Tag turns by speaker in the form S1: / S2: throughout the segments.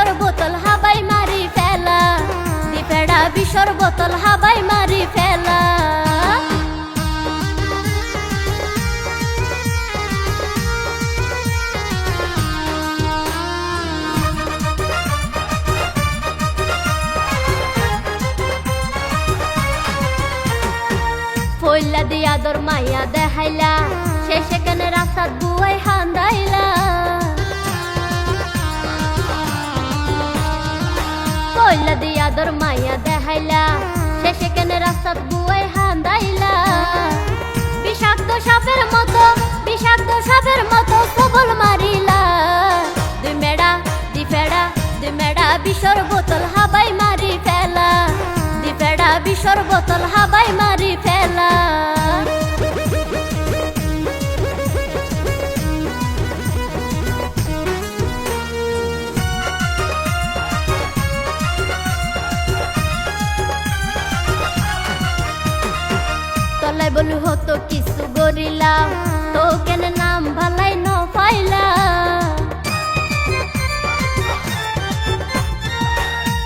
S1: বিষর বোতল হাবাই মারি ফেলা, দিফেড়া বিষর বোতল হাবাই মারি ফেলা। ফইলা দিয়া দর মাইয়া দেখাইলা, শেষে কেনে রাস্তাত বুয়াই হান্দাইলা। ফইলা দিয়া দর মাইয়া দেখাইলা, শেষে কেনে রাস্তাত বুয়াই হান্দাইলা। বিষাক্ত সাপের মতো, বিষাক্ত সাপের মতো সবল মারিলা। দুই মেডা দিফেড়া, দুই মেডা বিষর বোতল হাবাই মারি ফেলা, দিফেড়া বিষর বোতল হাবাই মারি ফেলা। তলাই বলু হতো কিছু গরিলা, তো কেন নাম ভালাই ন পাইলা।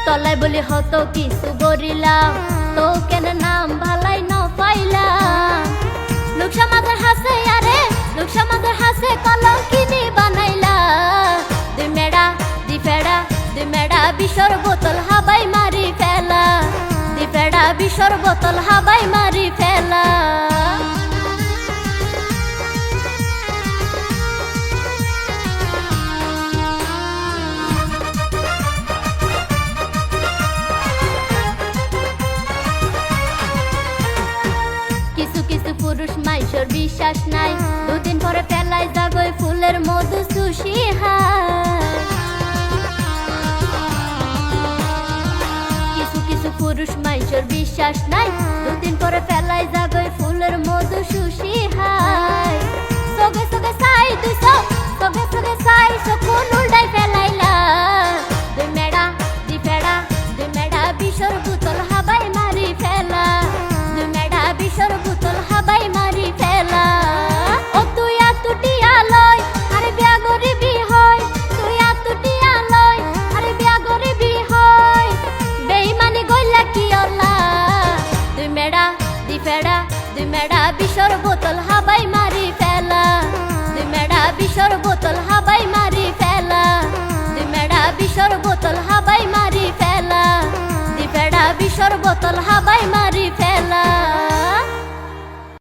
S1: তলাই বলি হতো কিছু গরিলা, তো কেন নাম ভালাই ন পাইলা। লোক সমাজের হাসে আরে, লোক সমাজের হাসে কলঙ্কিনী বানাইলা। দুই মেডা দিফেড়া, দুই মেডা বিষর বোতল হাবাই মারি ফেলা, দিফেড়া বিষর বোতল হাবাই মারি ফেলা। কিছু কিছু পুরুষ মাইশর বিশ্বাস নাই, দুদিন পরে ফেলাই জাগই ফুলের মধু সুশি হায়। কিছু কিছু পুরুষ মাইশর বিশ্বাস নাই, দুদিন পরে ফেলাই জাগই ফুলের মধু সুশি হায়। সগে সগে সাই দুইশো, সগে সগে সাই সকুন উল্টাই ফেলাইলা। দুই মেডা দিফেড়া, দুই মেডা বিষর বোতল হাবাই মারি ফেলা, দুই মেডা বিষর বোতল হাবাই মারি ফেলা। ও তুই আতুটিয়া লয় আরে বিয়া গরিবি হয়, তুই আতুটিয়া লয় আরে বিয়া গরিবি হয়। বেইমানি গইলা কি অলা, দুই মেডা দিফেড়া, দুই মেডা বিষর বোতল হাবাই মারি ফেলা, দুই মেডা বিষর বোতল হাবাই মারি ফেলা, দুই মেডা বিষর বোতল হাবাই মারি ফেলা, দিফেড়া বিষর বোতল হাবাই মারি ফেলা।